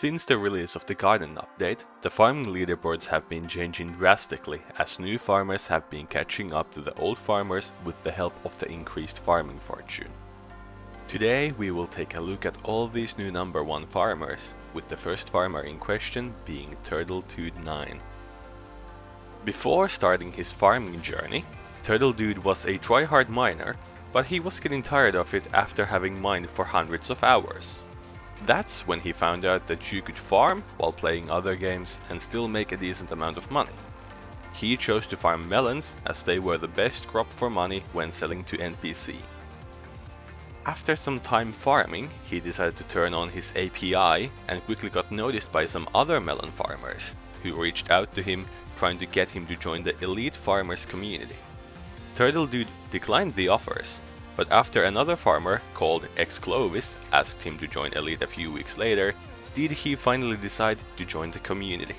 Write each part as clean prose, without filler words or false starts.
Since the release of the Garden update, the farming leaderboards have been changing drastically as new farmers have been catching up to the old farmers with the help of the increased farming fortune. Today we will take a look at all these new number 1 farmers, with the first farmer in question being Turtledude9. Before starting his farming journey, Turtledude was a tryhard miner, but he was getting tired of it after having mined for hundreds of hours. That's when he found out that you could farm while playing other games and still make a decent amount of money. He chose to farm melons as they were the best crop for money when selling to NPC. After some time farming, he decided to turn on his API and quickly got noticed by some other melon farmers, who reached out to him trying to get him to join the elite farmers community. Turtledude declined the offers, but after another farmer called Xclovis asked him to join Elite a few weeks later, did he finally decide to join the community.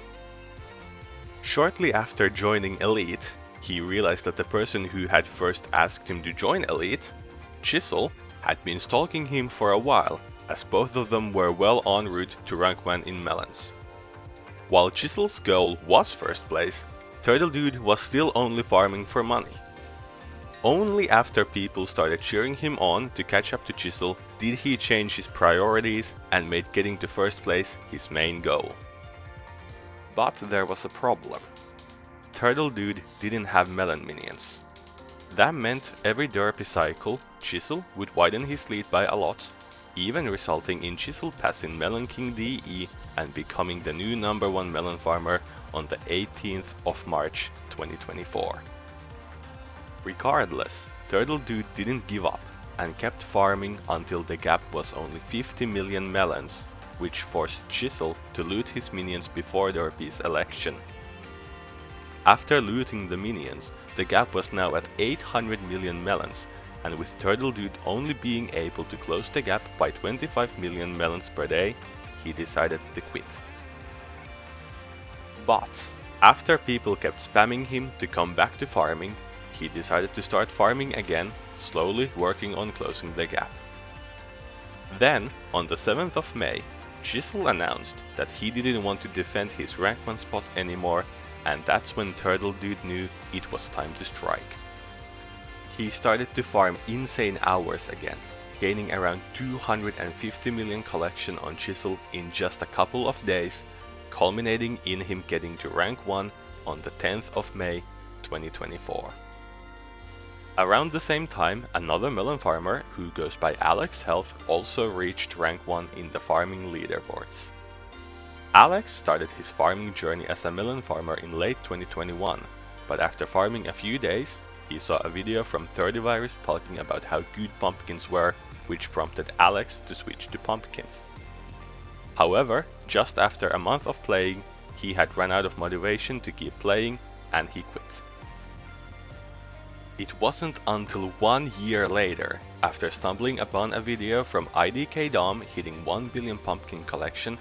Shortly after joining Elite, he realized that the person who had first asked him to join Elite, Chisel, had been stalking him for a while, as both of them were well en route to rank 1 in melons. While Chisel's goal was first place, Turtledude was still only farming for money. Only after people started cheering him on to catch up to Chisel did he change his priorities and made getting to first place his main goal. But there was a problem. Turtledude didn't have melon minions. That meant every derpy cycle, Chisel would widen his lead by a lot, even resulting in Chisel passing Melon King DE and becoming the new number 1 melon farmer on the 18th of March 2024. Regardless, Turtledude didn't give up and kept farming until the gap was only 50 million melons, which forced Chisel to loot his minions before Derpy's election. After looting the minions, the gap was now at 800 million melons, and with Turtledude only being able to close the gap by 25 million melons per day, he decided to quit. But after people kept spamming him to come back to farming, he decided to start farming again, slowly working on closing the gap. Then, on the 7th of May, Chisel announced that he didn't want to defend his rank 1 spot anymore, and that's when Turtledude knew it was time to strike. He started to farm insane hours again, gaining around 250 million collection on Chisel in just a couple of days, culminating in him getting to rank 1 on the 10th of May 2024. Around the same time, another melon farmer, who goes by Alexhelth, also reached rank 1 in the farming leaderboards. Alex started his farming journey as a melon farmer in late 2021, but after farming a few days, he saw a video from 30virus talking about how good pumpkins were, which prompted Alex to switch to pumpkins. However, just after a month of playing, he had run out of motivation to keep playing and he quit. It wasn't until 1 year later, after stumbling upon a video from IDK Dom hitting 1 billion pumpkin collection,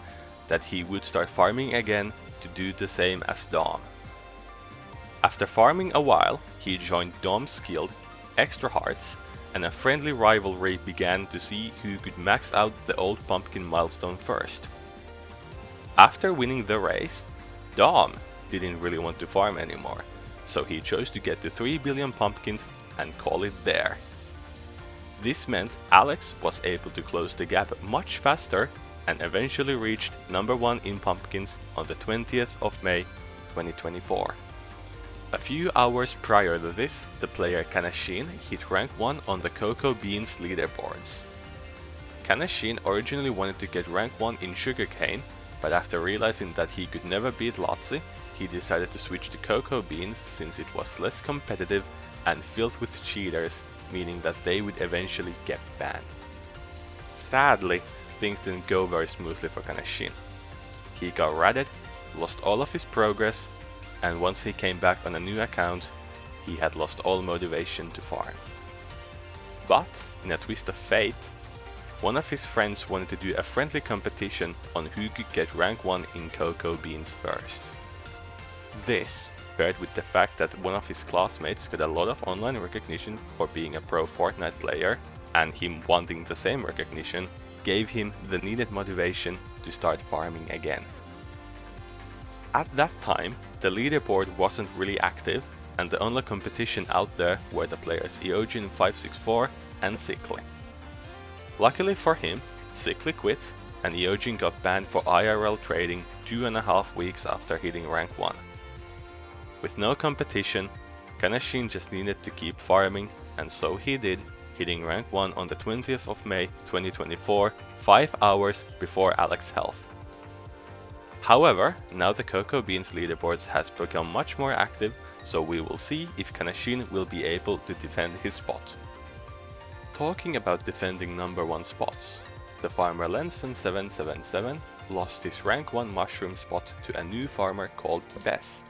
that he would start farming again to do the same as Dom. After farming a while, he joined Dom's guild, Extra Hearts, and a friendly rivalry began to see who could max out the old pumpkin milestone first. After winning the race, Dom didn't really want to farm anymore, so he chose to get to 3 billion pumpkins and call it there. This meant Alex was able to close the gap much faster and eventually reached number 1 in pumpkins on the 20th of May 2024. A few hours prior to this, the player Kanashin hit rank 1 on the Cocoa Beans leaderboards. Kanashin originally wanted to get rank 1 in sugarcane, but after realizing that he could never beat Lotzi, he decided to switch to cocoa beans since it was less competitive and filled with cheaters, meaning that they would eventually get banned. Sadly, things didn't go very smoothly for Kanashin. He got ratted, lost all of his progress, and once he came back on a new account, he had lost all motivation to farm. But, in a twist of fate, one of his friends wanted to do a friendly competition on who could get rank 1 in cocoa beans first. This, paired with the fact that one of his classmates got a lot of online recognition for being a pro Fortnite player, and him wanting the same recognition, gave him the needed motivation to start farming again. At that time, the leaderboard wasn't really active, and the only competition out there were the players Eogene564 and Sickly. Luckily for him, Sickly quit, and Eogene got banned for IRL trading 2.5 weeks after hitting rank 1. With no competition, Kanashin just needed to keep farming, and so he did, hitting rank 1 on the 20th of May 2024, 5 hours before Alexhelth. However, now the Cocoa Beans leaderboards has become much more active, so we will see if Kanashin will be able to defend his spot. Talking about defending number 1 spots, the farmer Lenson777 lost his rank 1 mushroom spot to a new farmer called Bess.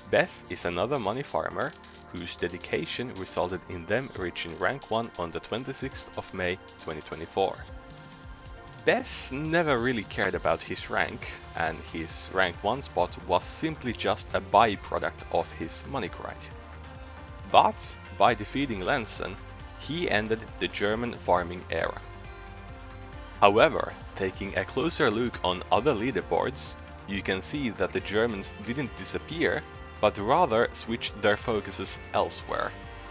Bess is another money farmer whose dedication resulted in them reaching rank 1 on the 26th of May 2024. Bess never really cared about his rank, and his rank 1 spot was simply just a byproduct of his money grind. But by defeating Lenson, he ended the German farming era. However, taking a closer look on other leaderboards, you can see that the Germans didn't disappear, but rather switched their focuses elsewhere.